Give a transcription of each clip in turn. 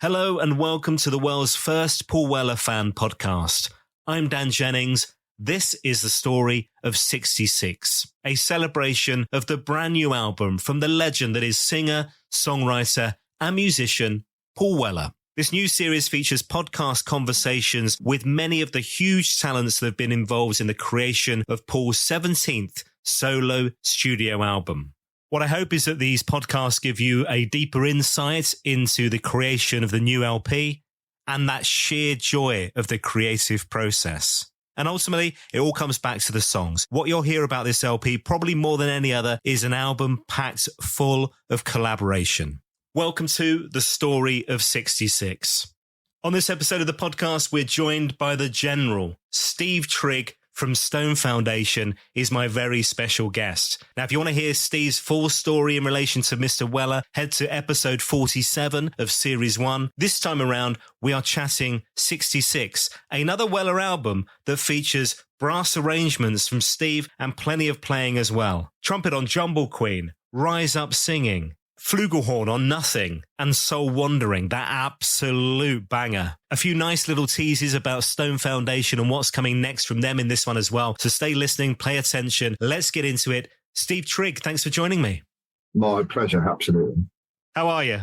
Hello and welcome to the world's first Paul Weller fan podcast. I'm Dan Jennings. This is the story of 66, a celebration of the brand new album from the legend that is singer, songwriter and musician Paul Weller. This new series features podcast conversations with many of the huge talents that have been involved in the creation of Paul's 17th solo studio album. What I hope is that these podcasts give you a deeper insight into the creation of the new LP and that sheer joy of the creative process. And ultimately, it all comes back to the songs. What you'll hear about this LP, probably more than any other, is an album packed full of collaboration. Welcome to the story of 66. On this episode of the podcast, we're joined by the General, Steve Trigg, from Stone Foundation, is my very special guest. Now, if you want to hear Steve's full story in relation to Mr. Weller, head to episode 47 of Series 1. This time around, we are chatting 66, another Weller album that features brass arrangements from Steve and plenty of playing as well. Trumpet on Jumble Queen, Rise Up Singing, Flugelhorn on Nothing, and Soul Wandering, that absolute banger. A few nice little teases about Stone Foundation and what's coming next from them in this one as well. So stay listening, pay attention. Let's get into it. Steve Trigg, thanks for joining me. My pleasure, absolutely. How are you?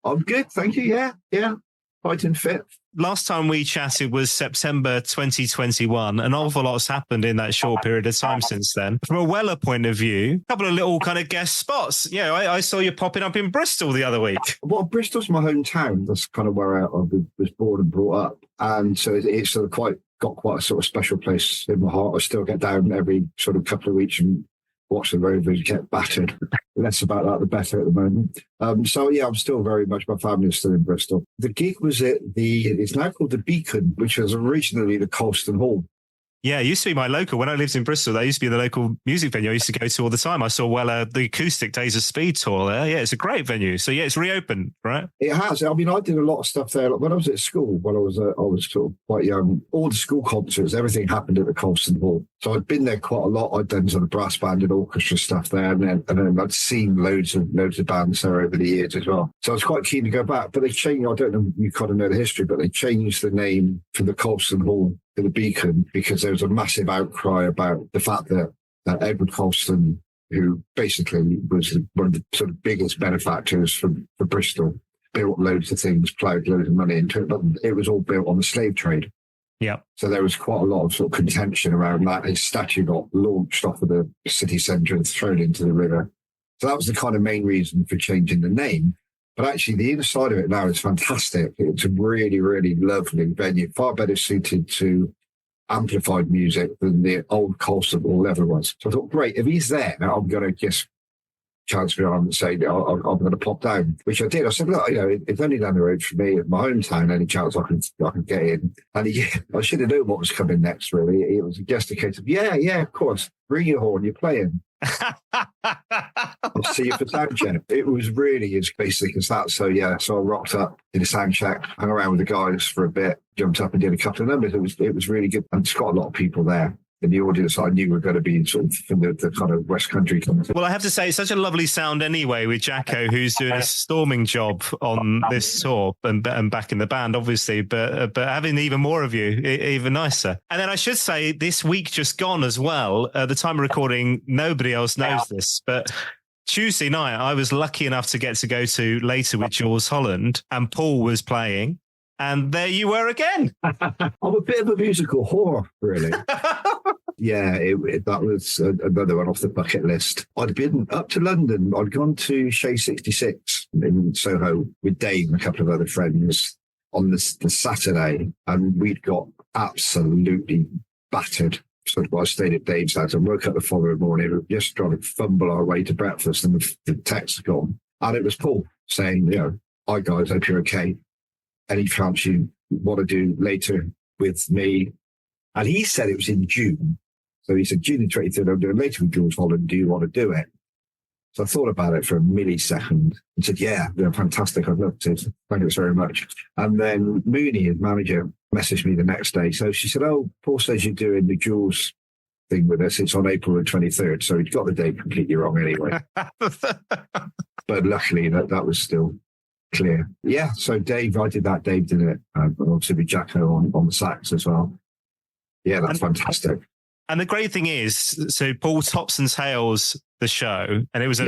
I'm good, thank you. Yeah. Fighting fit. Last time we chatted was September 2021. An awful lot's happened in that short period of time since then. From a Weller point of view, a couple of little kind of guest spots. Yeah, I saw you popping up in Bristol the other week. Well, Bristol's my hometown. That's kind of where I was born and brought up. And so it's sort of got quite a sort of special place in my heart. I still get down every sort of couple of weeks and watch the Rovers get battered. Less about that, the better at the moment. So yeah, I'm still very much, my family is still in Bristol. The gig was at it's now called the Beacon, which was originally the Colston Hall. Yeah, it used to be my local. When I lived in Bristol, that used to be the local music venue I used to go to all the time. I saw Weller, the Acoustic Days of Speed tour there. Yeah, it's a great venue. So yeah, it's reopened, right? It has. I mean, I did a lot of stuff there. Like when I was at school, when I was sort of quite young, all the school concerts, everything happened at the Colston Hall. So I'd been there quite a lot. I'd done sort of brass band and orchestra stuff there. And then I'd seen loads of bands there over the years as well. So I was quite keen to go back. But they changed, I don't know, you kind of know the history, but they changed the name from the Colston Hall to the Beacon because there was a massive outcry about the fact that Edward Colston, who basically was one of the sort of biggest benefactors for Bristol, built loads of things, ploughed loads of money into it, but it was all built on the slave trade. Yeah. So there was quite a lot of sort of contention around that. His statue got launched off of the city centre and thrown into the river. So that was the kind of main reason for changing the name. But actually, the inside of it now is fantastic. It's a really, really lovely venue, far better suited to amplified music than the old Colston Hall ever was. So I thought, great, if he's there, I'm going to just chance me on and say, I'm going to pop down, which I did. I said, look, it's only down the road from me, my hometown, any chance I can get in. And I should have known what was coming next, really. It was just a case of, yeah, of course, bring your horn, you're playing. I'll see you for sound check. It was really as basic as that. So yeah, so I rocked up, did a sound check, hung around with the guys for a bit, jumped up and did a couple of numbers. It was really good, and it's got a lot of people there. In the audience, I knew were going to be sort of from the kind of West Country coming. Well, I have to say, it's such a lovely sound anyway with Jacko, who's doing a storming job on this tour and back in the band, obviously, but having even more of you, even nicer. And then I should say, this week just gone as well, at the time of recording, nobody else knows this, but Tuesday night, I was lucky enough to go to later with Jules Holland, and Paul was playing. And there you were again. I'm a bit of a musical whore, really. Yeah, that was another one off the bucket list. I'd been up to London. I'd gone to Shea 66 in Soho with Dave and a couple of other friends on the Saturday, and we'd got absolutely battered. So I stayed at Dave's house and woke up the following morning. We were just trying to fumble our way to breakfast, and the text had gone. And it was Paul saying, hi guys, hope you're okay. Any chance you want to do later with me? And he said it was in June. So he said, June the 23rd, I'm doing later with Jules Holland. Do you want to do it? So I thought about it for a millisecond and said, yeah, fantastic. I'd love to. Thank you very much. And then Mooney, his manager, messaged me the next day. So she said, Paul says you're doing the Jules thing with us. It's on April the 23rd. So he'd got the date completely wrong anyway. But luckily that was still clear. Yeah, so Dave, I did that. Dave did it. Obviously with Jacko on the sax as well. Yeah, that's fantastic. And the great thing is, so Paul tops and tails the show, and it was a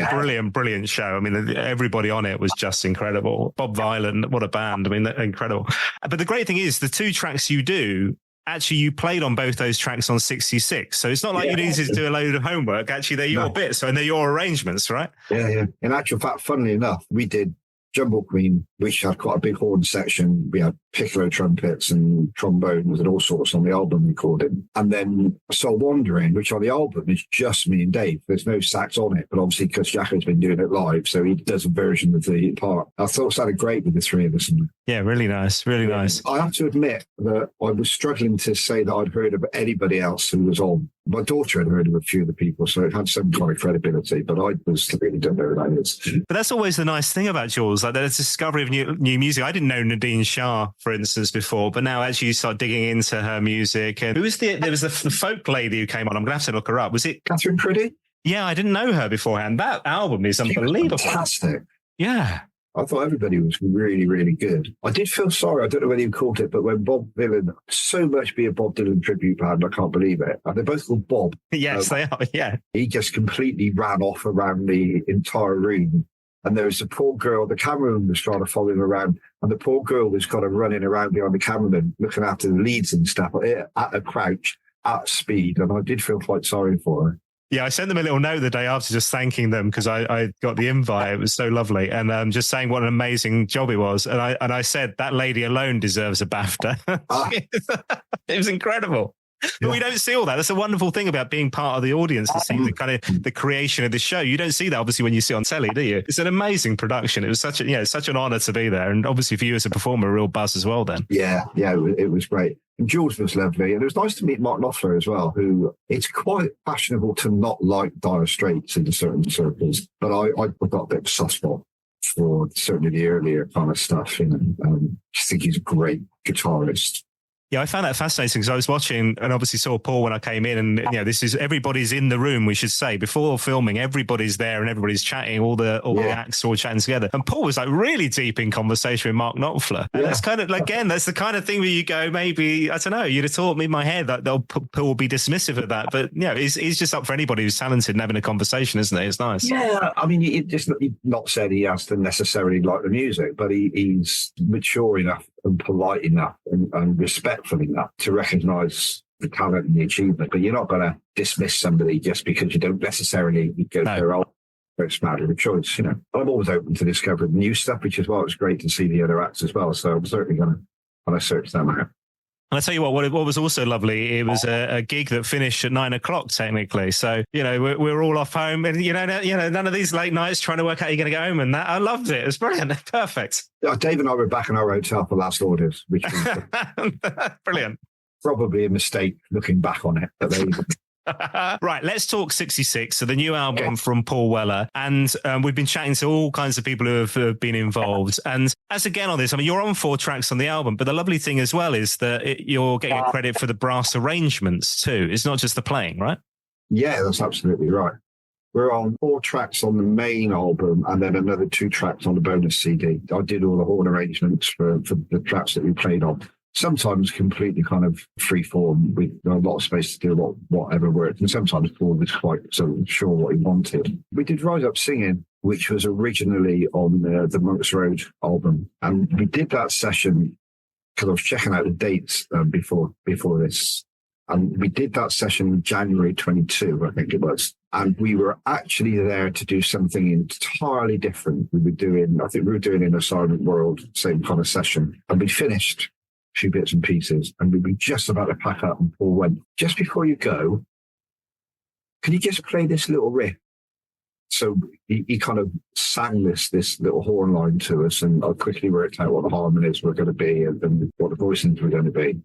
brilliant show. I mean, everybody on it was just incredible. Bob Vyland, what a band. I mean, incredible. But the great thing is, the 2 tracks you do, actually, you played on both those tracks on 66. So it's not like you needed to do a load of homework. Actually, they're your bits, and they're your arrangements, right? Yeah. In actual fact, funnily enough, we did Jumble Queen, which had quite a big horn section. We had piccolo trumpets and trombones and all sorts on the album recording. And then Soul Wandering, which on the album is just me and Dave. There's no sax on it, but obviously because Jacko's been doing it live, so he does a version of the part. I thought it sounded great with the 3 of us. Yeah, really nice, really nice. I have to admit that I was struggling to say that I'd heard of anybody else who was on. My daughter had heard of a few of the people, so it had some kind of credibility, but I really don't know who that is. But that's always the nice thing about Jules, like there's discovery of new music. I didn't know Nadine Shah, for instance, before, but now actually you start digging into her music. And there was the folk lady who came on. I'm going to have to look her up. Was it Catherine Priddy? Yeah, I didn't know her beforehand. That album is unbelievable. Fantastic. Yeah. I thought everybody was really, really good. I did feel sorry. I don't know whether you called it, but when Bob Dylan, so much be a Bob Dylan tribute band, I can't believe it. And they're both called Bob. Yes, they are, yeah. He just completely ran off around the entire room. And there was a poor girl, the cameraman was trying to follow him around, and the poor girl was kind of running around behind the cameraman, looking after the leads and stuff, at a crouch, at speed. And I did feel quite sorry for her. Yeah, I sent them a little note the day after just thanking them because I got the invite. It was so lovely. And just saying what an amazing job it was. And I said that lady alone deserves a BAFTA. It was incredible. But we don't see all that. That's a wonderful thing about being part of the audience and seeing the kind of the creation of the show. You don't see that obviously when you see it on telly, do you? It's an amazing production. It was such an honor to be there. And obviously for you as a performer, a real buzz as well then. Yeah, it was great. And Jules was lovely. And it was nice to meet Mark Knopfler as well, who it's quite fashionable to not like Dire Straits in certain circles. But I've got a bit of a soft spot for certainly the earlier kind of stuff. You know, I just think he's a great guitarist. Yeah, I found that fascinating because I was watching and obviously saw Paul when I came in, and this is everybody's in the room. We should say before filming, everybody's there and everybody's chatting. All the acts all chatting together, and Paul was like really deep in conversation with Mark Knopfler. And that's kind of that's the kind of thing where you go, maybe I don't know. You'd have thought in my head that Paul will be dismissive of that, but he's just up for anybody who's talented and having a conversation, isn't he? It's nice. Yeah, I mean, you've not said he has to necessarily like the music, but he's mature enough and polite enough and respectful enough to recognise the talent and the achievement. But you're not going to dismiss somebody just because you don't necessarily go to their own. It's a matter of choice, you know. I'm always open to discovering new stuff, which is why it was great to see the other acts as well. So I'm certainly going to search them out. And I tell you what was also lovely, it was a gig that finished at 9:00 technically. So, we're all off home and, none of these late nights trying to work out you're going to go home and that. I loved it. It was brilliant. Perfect. Dave and I were back in our hotel for last orders, which was brilliant. Probably a mistake looking back on it. But they Right, let's talk 66, so the new album from Paul Weller. And we've been chatting to all kinds of people who have been involved. And as again on this, I mean, you're on 4 tracks on the album, but the lovely thing as well is that you're getting a credit for the brass arrangements too. It's not just the playing, right? Yeah, that's absolutely right. We're on 4 tracks on the main album and then another 2 tracks on the bonus CD. I did all the horn arrangements for the tracks that we played on. Sometimes completely kind of free form with a lot of space to do whatever worked. And sometimes Paul was quite sort of sure what he wanted. We did Rise Up Singing, which was originally on the Monks Road album. And we did that session because I was checking out the dates before this. And we did that session in January 22, I think it was. And we were actually there to do something entirely different. I think we were doing in a Silent World, same kind of session. And we finished a few bits and pieces, and we'd be just about to pack up, and Paul went, just before you go, can you just play this little riff? So he kind of sang this little horn line to us, and I quickly worked out what the harmonies were going to be and what the voicings were going to be.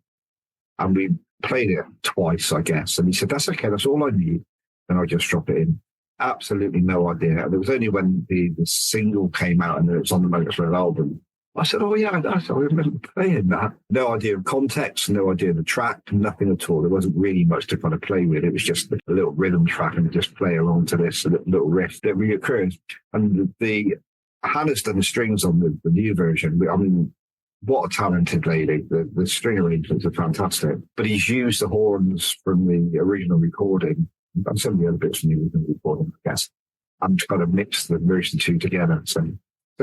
And we played it twice, I guess. And he said, that's okay, that's all I need. And I just drop it in. Absolutely no idea. And it was only when the single came out and it was on the Monks Road album, I said, oh, yeah, I remember playing that. No idea of context, no idea of the track, nothing at all. There wasn't really much to kind of play with. It was just a little rhythm track and just play along to this little riff that reoccurs. And the Hannah's done the strings on the new version. I mean, what a talented lady. The string arrangements are fantastic. But he's used the horns from the original recording and some of the other bits from the original recording, I guess, and kind of mixed the two together. So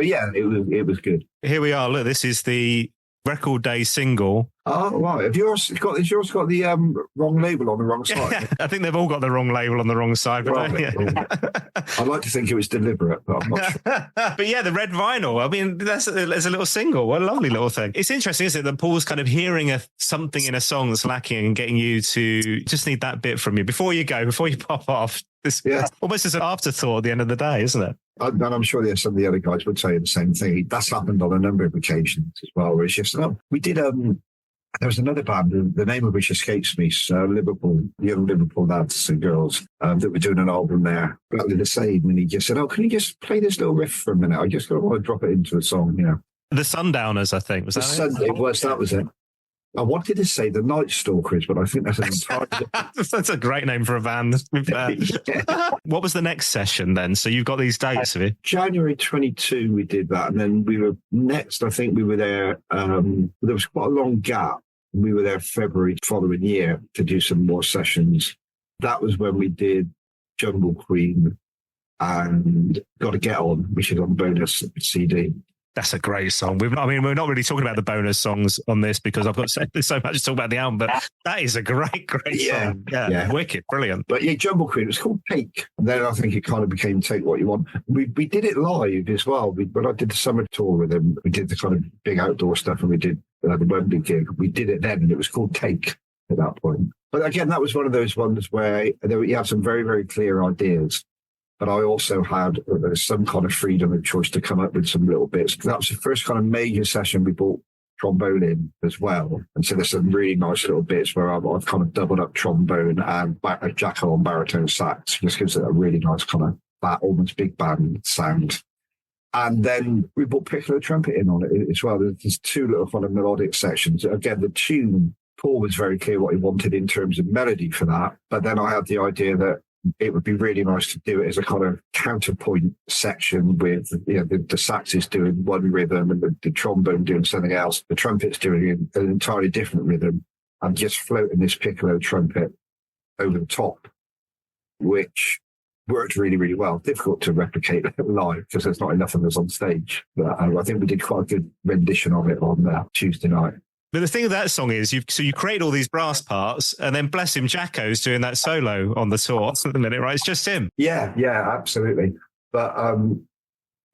yeah, it was good. Here we are. Look, this is the record day single. Oh, right. Has yours got the wrong label on the wrong side? I think they've all got the wrong label on the wrong side. But I like to think it was deliberate, but I'm not sure. But yeah, the red vinyl. I mean, that's a little single. What a lovely little thing. It's interesting, isn't it, that Paul's kind of hearing something in a song that's lacking and getting you to just need that bit from you before you pop off. It's almost as an afterthought at the end of the day, isn't it? And I'm sure there's some of the other guys would say the same thing. That's happened on a number of occasions as well, where it's just, we did, there was another band, the name of which escapes me, Liverpool, young Liverpool lads and girls, that were doing an album there, exactly the same. And he just said, can you just play this little riff for a minute? I just want to drop it into a song, The Sundowners, I think. Was that it? That was it. I wanted to say the Night Stalkers, but I think that's an entirely... That's a great name for a band. Yeah. What was the next session then? So you've got these dates, have you? January 22, we did that. And then we were next, I think we were there. There was quite a long gap. We were there February following year to do some more sessions. That was when we did Jungle Queen and Gotta Get On, which is on bonus CD. That's a great song. We're not really talking about the bonus songs on this because I've got so much to talk about the album, but that is a great song. Yeah. Wicked, brilliant. But yeah, Jungle Queen, it was called Take. And then I think it kind of became Take What You Want. We did it live as well. When I did the summer tour with them, we did the kind of big outdoor stuff and we did the Wembley gig. We did it then and it was called Take at that point. But again, that was one of those ones where you had some very, very clear ideas. But I also had some kind of freedom of choice to come up with some little bits. That was the first kind of major session we brought trombone in as well. And so there's some really nice little bits where I've kind of doubled up trombone and Jacko on baritone sax. It just gives it a really nice kind of that almost big band sound. And then we brought piccolo trumpet in on it as well. There's two little kind of melodic sections. Again, the tune, Paul was very clear what he wanted in terms of melody for that. But then I had the idea that it would be really nice to do it as a kind of counterpoint section with, the sax is doing one rhythm and the trombone doing something else. The trumpet's doing an entirely different rhythm and just floating this piccolo trumpet over the top, which worked really, really well. Difficult to replicate live because there's not enough of us on stage. But I think we did quite a good rendition of it on Tuesday night. But the thing with that song is, you create all these brass parts, and then bless him, Jacko's doing that solo on the tour at the minute, right? It's just him. Yeah, absolutely. But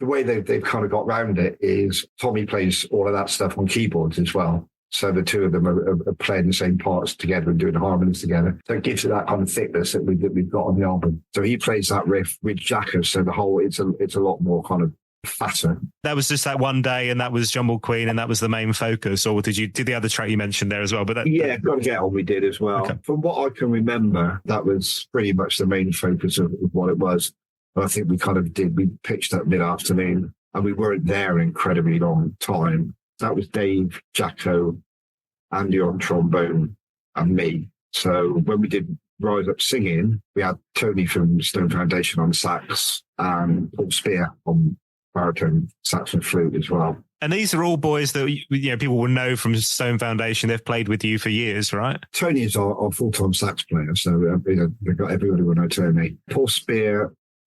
the way they've kind of got around it is Tommy plays all of that stuff on keyboards as well. So the two of them are playing the same parts together and doing the harmonies together. So it gives it that kind of thickness that we've got on the album. So he plays that riff with Jacko. So the whole it's a lot more kind of fatter. That was just that one day, and that was Jungle Queen, and that was the main focus, or did the other track you mentioned there as well? But Gotta Get On we did as well. Okay. From what I can remember, that was pretty much the main focus of what it was. But I think we pitched up mid-afternoon, and we weren't there an incredibly long time. That was Dave, Jacko, Andy on trombone, and me. So when we did Rise Up Singing, we had Tony from Stone Foundation on sax and Paul Spear on baritone, sax and flute as well. And these are all boys that people will know from Stone Foundation. They've played with you for years, right? Tony is our full-time sax player, so they've got everybody will know Tony. Paul Spear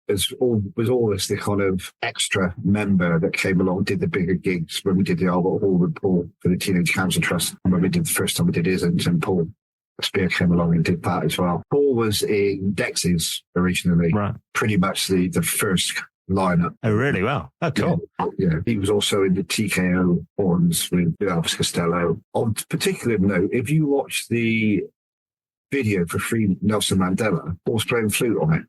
was always the kind of extra member that came along, did the bigger gigs when we did the Albert Hall with Paul for the Teenage Cancer Trust. And when we did the first time we did Islington, Paul Spear came along and did that as well. Paul was in Dexys originally, right? Pretty much the first lineup. Oh, really? Wow. Oh, cool. Yeah. He was also in the TKO horns with Elvis Costello. On particular note, if you watch the video for Free Nelson Mandela, Paul's playing flute on it.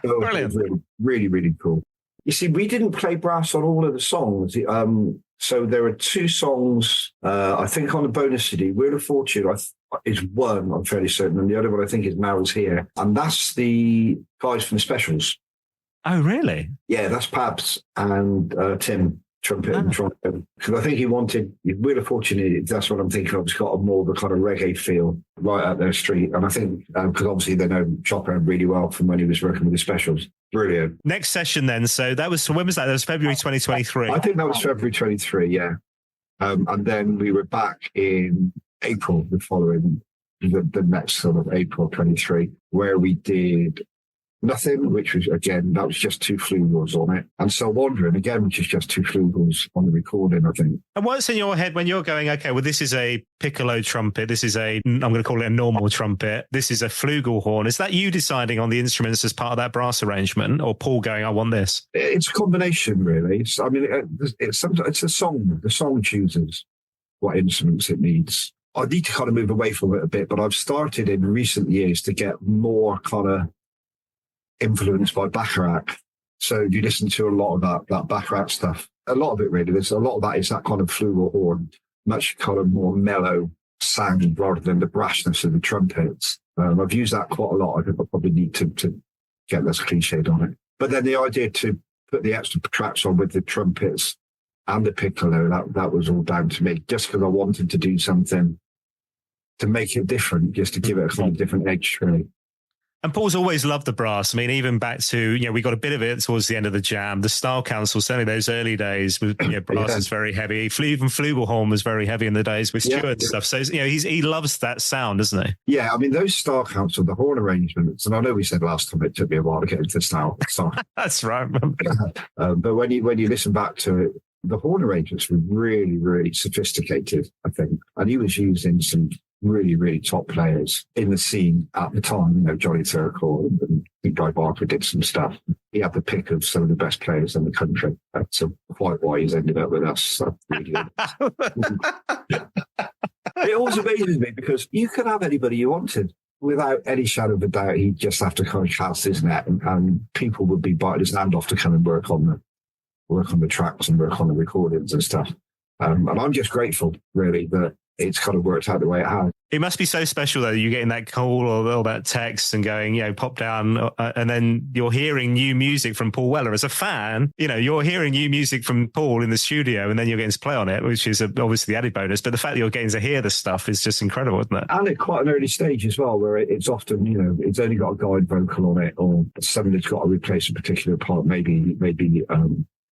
Brilliant. Really, really, really cool. You see, we didn't play brass on all of the songs. So there are two songs, I think, on the bonus CD. Wheel of Fortune is one, I'm fairly certain, and the other one I think is Maryl's Here. And that's the guys from the Specials. Oh, really? Yeah, that's Pabs and Tim, trumpet and trombone. Because I think he wanted, Wheel of Fortune, that's what I'm thinking of. It's got a more of a kind of reggae feel right out their street. And I think, because obviously they know Chopper really well from when he was working with the Specials. Brilliant. Next session then. So when was that? That was February 2023. I think that was February 23, yeah. And then we were back in April, the following, the next sort of April 23, where we did Nothing, which was, again, that was just two flugels on it. And So Wandering, again, which is just two flugels on the recording, I think. And what's in your head when you're going, okay, well, this is a piccolo trumpet, this is I'm going to call it a normal trumpet, this is a flugelhorn. Is that you deciding on the instruments as part of that brass arrangement, or Paul going, I want this? It's a combination, really. I mean, it's a song. The song chooses what instruments it needs. I need to kind of move away from it a bit, but I've started in recent years to get more kind of influenced by Bacharach. So you listen to a lot of that Bacharach stuff. A lot of it, really. There's a lot of that is that kind of flugelhorn, much kind of more mellow sound rather than the brashness of the trumpets. I've used that quite a lot. I think I probably need to get less cliched on it. But then the idea to put the extra tracks on with the trumpets and the piccolo, that was all down to me, just because I wanted to do something to make it different, just to give it a kind of different edge, really. And Paul's always loved the brass. I mean, even back to, we got a bit of it towards the end of the Jam. The Style Council, certainly those early days, brass is very heavy. Even flugelhorn was very heavy in the days with Stewart and stuff. So, he loves that sound, doesn't he? Yeah, I mean, those Style Council, the horn arrangements, and I know we said last time it took me a while to get into style. That's right. But when you listen back to it, the horn arrangements were really, really sophisticated, I think. And he was using some really, really top players in the scene at the time. Johnny Turkle and Big Guy Barker did some stuff. He had the pick of some of the best players in the country. That's quite why he's ended up with us. So really it always amazes me because you could have anybody you wanted. Without any shadow of a doubt, he'd just have to kind of cast his net and people would be biting his hand off to come and work on the tracks and work on the recordings and stuff. And I'm just grateful, really, that it's kind of worked out the way it has. It must be so special, though, you're getting that call or that text and going, pop down, and then you're hearing new music from Paul Weller. As a fan, you're hearing new music from Paul in the studio, and then you're getting to play on it, which is obviously the added bonus. But the fact that you're getting to hear the stuff is just incredible, isn't it? And at quite an early stage as well, where it's often, it's only got a guide vocal on it, or somebody's got to replace a particular part. Maybe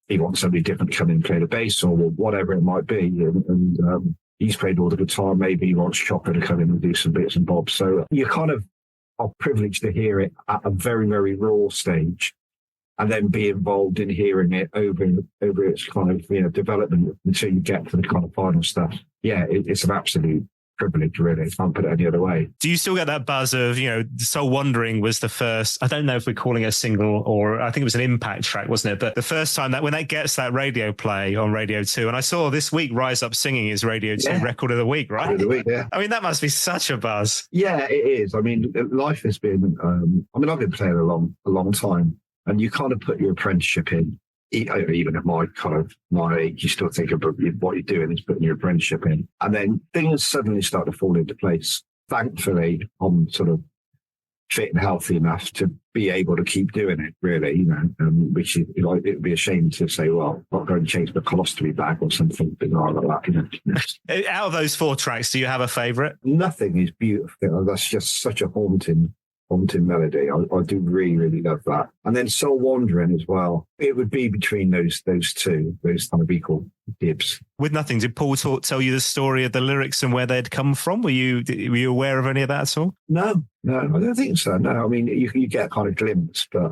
he wants somebody different to come in and play the bass or whatever it might be. And he's played all the guitar. Maybe he wants Chopper to come in and do some bits and bobs. So you kind of are privileged to hear it at a very, very raw stage and then be involved in hearing it over its kind of, development until you get to the kind of final stuff. Yeah, it's an absolute privilege, really. I can't put it any other way. Do you still get that buzz of, So Wandering was the first, I don't know if we're calling it a single or I think it was an impact track, wasn't it? But the first time when that gets that radio play on Radio 2, and I saw this week Rise Up Singing is Radio 2 Record of the Week, right? Record of the Week, yeah. I mean, that must be such a buzz. Yeah, it is. I mean, life has been, I've been playing a long time, and you kind of put your apprenticeship in. Even at my age, you still think about what you're doing is putting your apprenticeship in. And then things suddenly start to fall into place. Thankfully, I'm sort of fit and healthy enough to be able to keep doing it, really, which is, it would be a shame to say, well, I'm going to change the colostomy bag or something bizarre like that. Out of those 4 tracks, do you have a favourite? Nothing is beautiful. That's just such a haunting melody. I do really, really love that. And then Soul Wandering as well. It would be between those two, those kind of equal dibs. With Nothing, did Paul tell you the story of the lyrics and where they'd come from? Were you aware of any of that at all? No, I don't think so. No, I mean, you get a kind of glimpse, but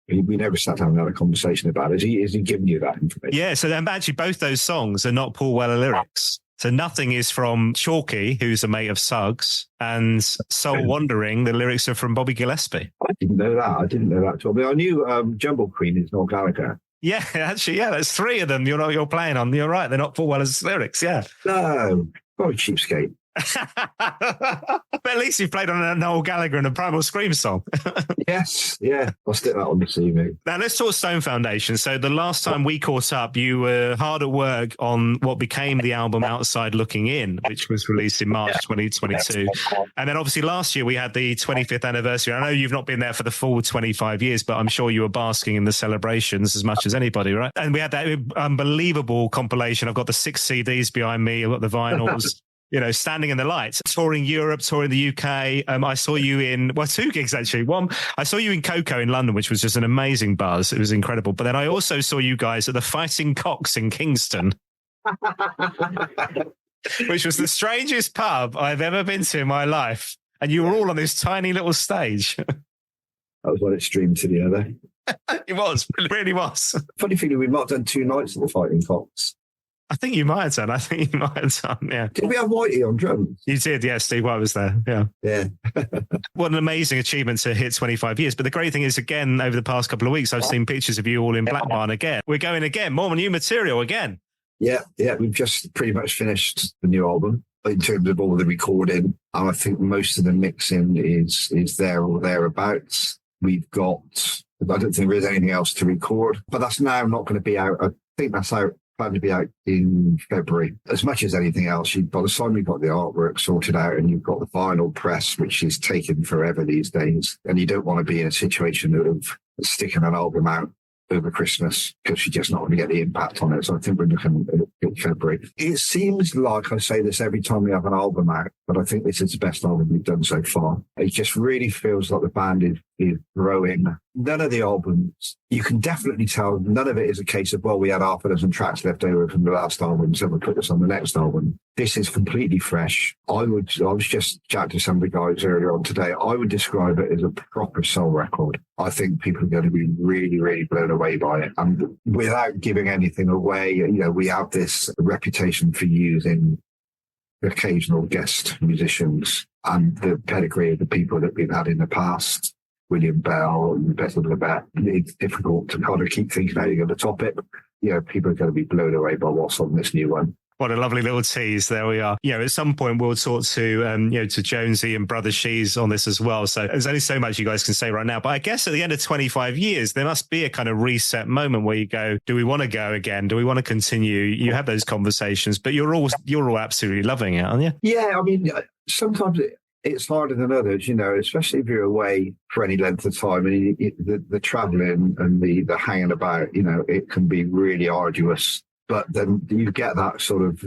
we never sat down and had a conversation about it. Is he giving you that information? Yeah, so actually both those songs are not Paul Weller lyrics. So Nothing is from Chalky, who's a mate of Suggs, and Soul Wandering, the lyrics are from Bobby Gillespie. I didn't know that at all. I mean, I knew Jumble Queen is Noel Gallagher. Yeah, actually, there's 3 of them you're playing on. You're right, they're not Paul Weller's lyrics, yeah. No, probably cheapskate. But at least you played on a Noel Gallagher and a Primal Scream song. Yes, yeah. I'll stick that on the CV. Now let's talk Stone Foundation. So the last time we caught up, you were hard at work on what became the album Outside Looking In, which was released in March 2022. And then obviously last year we had the 25th anniversary. I know you've not been there for the full 25 years, but I'm sure you were basking in the celebrations as much as anybody, right? And we had that unbelievable compilation. I've got the 6 CDs behind me. I've got the vinyls. standing in the lights, touring Europe, touring the UK. I saw you in, 2 gigs actually. One, I saw you in Coco in London, which was just an amazing buzz. It was incredible. But then I also saw you guys at the Fighting Cocks in Kingston, which was the strangest pub I've ever been to in my life. And you were all on this tiny little stage. That was one extreme to the other. It was. It really was. Funny feeling, we might have done 2 nights at the Fighting Cocks. I think you might have done. Yeah. Did we have Whitey on drums? You did, yeah. Steve White was there. Yeah. Yeah. What an amazing achievement to hit 25 years. But the great thing is, again, over the past couple of weeks, I've seen pictures of you all in Black Barn again. We're going again, more new material again. Yeah. We've just pretty much finished the new album in terms of all the recording. And I think most of the mixing is there or thereabouts. We've got, I don't think there is anything else to record, but that's now not going to be out. I think that's planned to be out in February. As much as anything else, by the time you've got the artwork sorted out and you've got the vinyl press, which is taking forever these days, and you don't want to be in a situation of sticking an album out over Christmas because you're just not going to get the impact on it. So I think we're looking at February. It seems like I say this every time we have an album out, but I think this is the best album we've done so far. It just really feels like the band is growing. None of the albums, you can definitely tell, none of it is a case of, well, we had half a dozen tracks left over from the last album, so we'll put this on the next album. This is completely fresh. I was just chatting to some of the guys earlier on today. I would describe it as a proper soul record. I think people are going to be really, really blown away by it. And without giving anything away, we have this reputation for using occasional guest musicians and the pedigree of the people that we've had in the past. William Bell and Bethel Lebet. It's difficult to kind of keep thinking how you're going to top it. People are going to be blown away by what's on this new one. What a lovely little tease. There we are. At some point we'll talk to, to Jonesy and Brother Shees on this as well. So there's only so much you guys can say right now. But I guess at the end of 25 years, there must be a kind of reset moment where you go, do we want to go again? Do we want to continue? You have those conversations, but you're all absolutely loving it, aren't you? Yeah, I mean, sometimes it's harder than others, especially if you're away for any length of time. And the traveling and the hanging about, it can be really arduous. But then you get that sort of,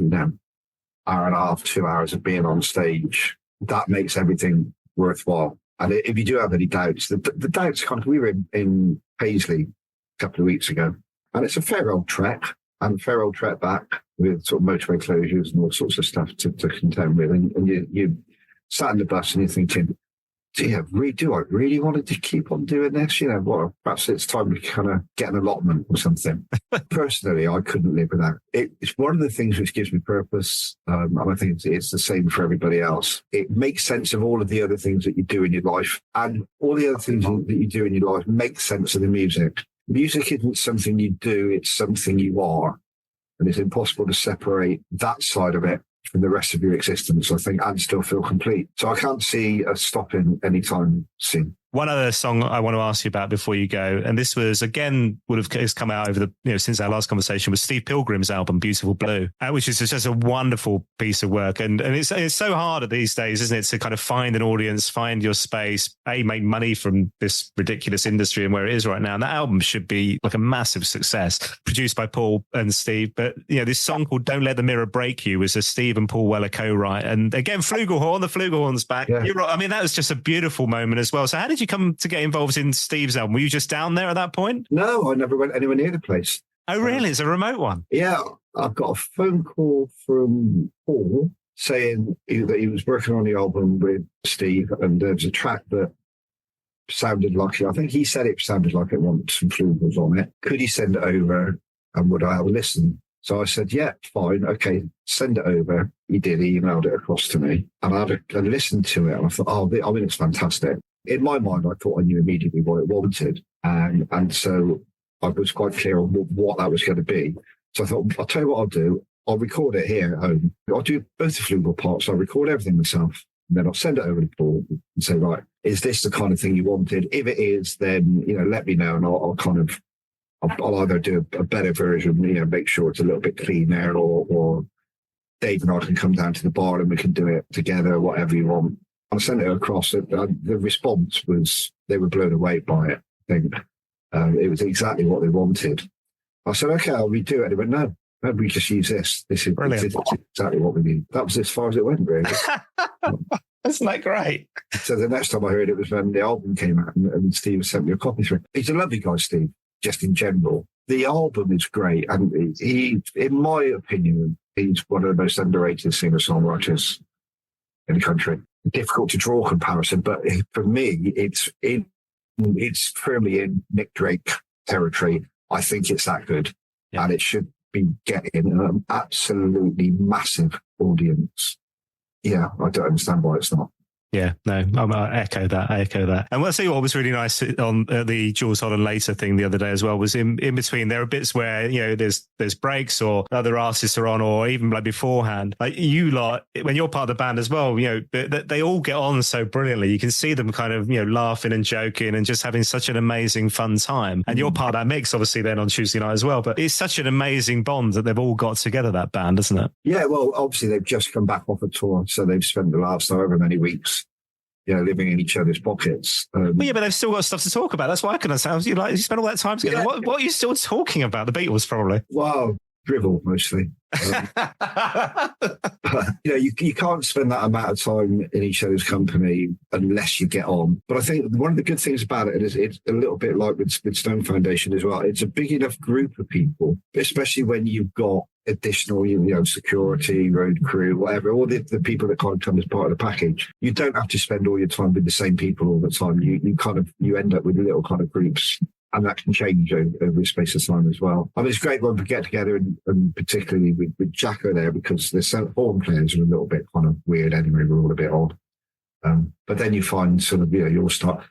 hour and a half, 2 hours of being on stage. That makes everything worthwhile. And if you do have any doubts, the doubts we were in Paisley a couple of weeks ago, and it's a fair old trek back with sort of motorway closures and all sorts of stuff to contend with. And you sat in the bus and you're thinking, do I really want to keep on doing this? Perhaps it's time to kind of get an allotment or something. Personally, I couldn't live without it. It's one of the things which gives me purpose. And I think it's the same for everybody else. It makes sense of all of the other things that you do in your life, and all the other things that you do in your life make sense of the music. Music isn't something you do, it's something you are. And it's impossible to separate that side of it from the rest of your existence, I think, and still feel complete. So I can't see us stopping anytime soon. One other song I want to ask you about before you go, and this was, again, has come out over since our last conversation, was Steve Pilgrim's album, Beautiful Blue, which is just a wonderful piece of work. And it's so hard these days, isn't it, to kind of find an audience, find your space, make money from this ridiculous industry and where it is right now. And that album should be like a massive success, produced by Paul and Steve. But, this song called Don't Let the Mirror Break You was a Steve and Paul Weller co-write. And again, Flugelhorn, the Flugelhorn's back. Yeah. You're right. I mean, that was just a beautiful moment as well. So how did you come to get involved in Steve's album? Were you just down there at that point? No, I never went anywhere near the place. Oh, really? It's a remote one? Yeah. I've got a phone call from Paul saying that he was working on the album with Steve, and there was a track that sounded like, I think he said it sounded like it wanted some flugels on it. Could he send it over and would I have a listen? So I said, yeah, fine. Okay, send it over. He did. He emailed it across to me, and I listened to it and I thought, it's fantastic. In my mind, I thought I knew immediately what it wanted. And so I was quite clear on what that was going to be. So I thought, I'll tell you what I'll do. I'll record it here at home. I'll do both the flugel parts. I'll record everything myself. And then I'll send it over to Paul and say, right, is this the kind of thing you wanted? If it is, then, let me know, and I'll either do a better version, make sure it's a little bit cleaner, or Dave and I can come down to the bar and we can do it together, whatever you want. I sent it across. The response was, they were blown away by it. I think it was exactly what they wanted. I said, okay, I'll redo it. And he went, no, maybe we just use this. This is Brilliant. exactly what we need. That was as far as it went, really. Isn't that great? So the next time I heard it was when the album came out and Steve sent me a copy through. He's a lovely guy, Steve, just in general. The album is great. And he, in my opinion, he's one of the most underrated singer-songwriters in the country. Difficult to draw a comparison, but for me, it's firmly in Nick Drake territory. I think it's that good. Yeah. And it should be getting an absolutely massive audience. Yeah, I don't understand why it's not. Yeah, no, I echo that. And I'll tell you what was really nice on the Jules Holland Later thing the other day as well was in between, there are bits where, you know, there's breaks or other artists are on, or even like beforehand, like you lot, when you're part of the band as well, you know, they all get on so brilliantly. You can see them kind of, you know, laughing and joking and just having such an amazing fun time. And you're part of that mix, obviously, then on Tuesday night as well. But it's such an amazing bond that they've all got together, that band, isn't it? Yeah, well, obviously they've just come back off a tour, so they've spent the last however many weeks, you know, living in each other's pockets. Well, yeah, but they've still got stuff to talk about. That's why I can understand. You spend all that time together. Yeah. What are you still talking about? The Beatles, probably. Well, drivel mostly. But, you know, you can't spend that amount of time in each other's company unless you get on. But I think one of the good things about it is it's a little bit like with Stone Foundation as well. It's a big enough group of people, especially when you've got additional, you know, security, road crew, whatever, all the people that kind of come as part of the package. You don't have to spend all your time with the same people all the time. You end up with little kind of groups. And that can change over the space of time as well. I mean, it's great when we get together, and particularly with Jacko there, because the horn players are a little bit kind of weird anyway. We're all a bit odd. But then you find sort of, you know, you'll start.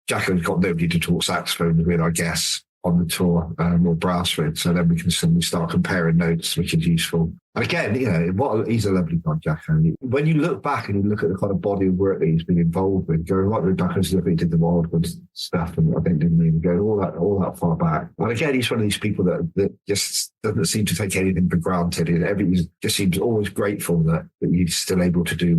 Jacko's got nobody to talk saxophone with, I guess, on the tour, or brass with. So then we can suddenly start comparing notes, which is useful. And again, you know, he's a lovely guy, Jacko. When you look back and you look at the kind of body of work that he's been involved with, going right way back as he did the Wildwood stuff, and I think didn't even go all that far back. And again, he's one of these people that just doesn't seem to take anything for granted. He just seems always grateful that he's still able to do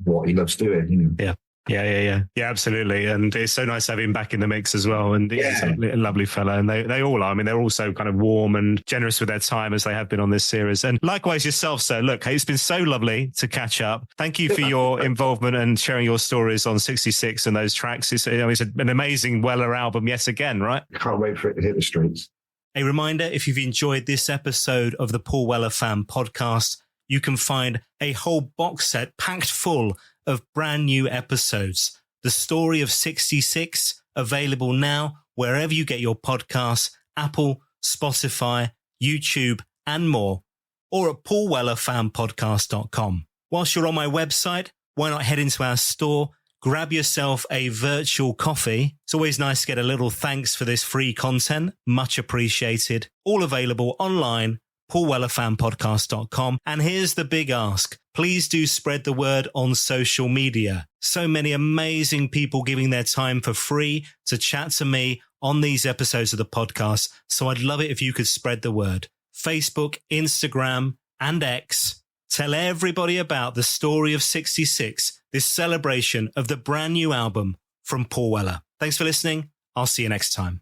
what he loves doing. You know? Yeah. Yeah, absolutely. And it's so nice to have him back in the mix as well. And he's a lovely fella. And they all are. I mean, they're all so kind of warm and generous with their time as they have been on this series. And likewise yourself, sir. Look, it's been so lovely to catch up. Thank you for your involvement and sharing your stories on 66 and those tracks. It's an amazing Weller album yet again, right? I can't wait for it to hit the streets. A reminder, if you've enjoyed this episode of the Paul Weller Fan Podcast, you can find a whole box set packed full of brand new episodes. The Story of 66, available now wherever you get your podcasts, Apple, Spotify, YouTube, and more, or at paulwellerfanpodcast.com. Whilst you're on my website, why not head into our store, grab yourself a virtual coffee. It's always nice to get a little thanks for this free content. Much appreciated. All available online, paulwellerfanpodcast.com. And here's the big ask. Please do spread the word on social media. So many amazing people giving their time for free to chat to me on these episodes of the podcast. So I'd love it if you could spread the word. Facebook, Instagram, and X. Tell everybody about the Story of 66, this celebration of the brand new album from Paul Weller. Thanks for listening. I'll see you next time.